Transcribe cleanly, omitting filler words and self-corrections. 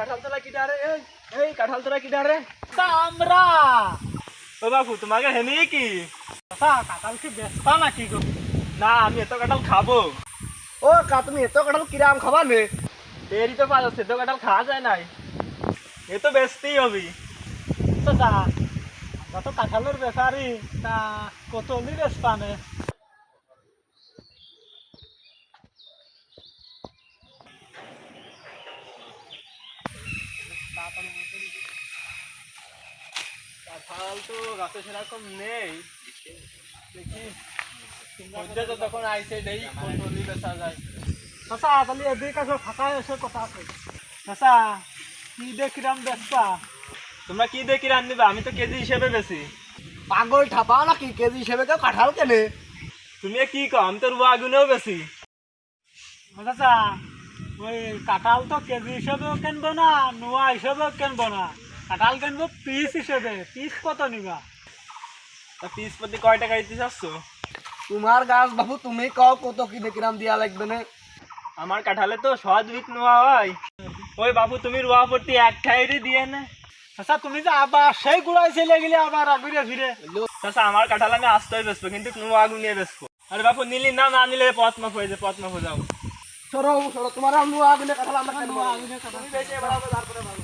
কাঁঠাল তোলা কি ডারে এই কাঁঠাল তোলা কি ডারে আমরা ও বাপু তোমাকে হেনি কি কাঁঠাল কি বেচতা নাকি গো? না আমি এত কাঁঠাল খাবো। ও তুমি এত কাঁঠাল কিরাম খাবা নে? দেরি তো পাওয়া যাচ্ছে, এত কাঁঠাল খাওয়া যায় নাই, এ তো বেচতেই হবি। চাচা আমরা তো কাঁঠালের বেচারি, তা কত লি বেচতা নে? কাঁঠাল তো গাছে সেরকম নেই, দেখি মধ্যে তো তখন আইসে দেই কত লি বেচা যায়। চাচা তাহলে এদিকে কাছে ফাঁকা এসে কথা আছে। চাচা কি দে কিরাম বেচতা? তোমরা কি দেখি রান্নিবা? আমি তো কেজি হিসেবে বেশি। পাগল ঠাপা নাকি কেজি হিসেবে কেউ কাঁঠাল কেনে? তুমি কি কও? আমি তো রুয়া আগুনেও বেশি। চাচা ওই কাঁঠাল তো কেজি হিসেবেও কিনবো না, নোয়া হিসেবেও কিনবো না, কাঁঠাল কিনবো পিস হিসেবে। পিস কত নিবা? তা পিস প্রতি কয় টাকা দিতে চাচ্ছ? তোমার গাছ বাবু তুমি কও কত কি কিরাম দিয়া লাগবে না? আমার কাঁঠালে তো সহজ বিক নোয়া হয়। ওই বাবু তুমি রুয়া প্রতি এক ঠাইরই দিয়ে না। চাচা তুমি যে আবার সেই গুড়াই চলে গেলে আবার ঘুরে ফিরে। চাচা আমার কাঁঠাল আমি আসতেই বেচবো, কিন্তু নোয়া আগুন নিয়ে বেচবো। আরে বাপু নিলি না, না নিলে পথ মাফ হয়ে যায়, পথ মাফ হয়ে যাও। সরো সরো তোমার আগুনে কাঁঠাল আমরা নোয়া আগুনে কাঁঠাল। তুমি বেশি বাড়াবো তারপরে ভালো।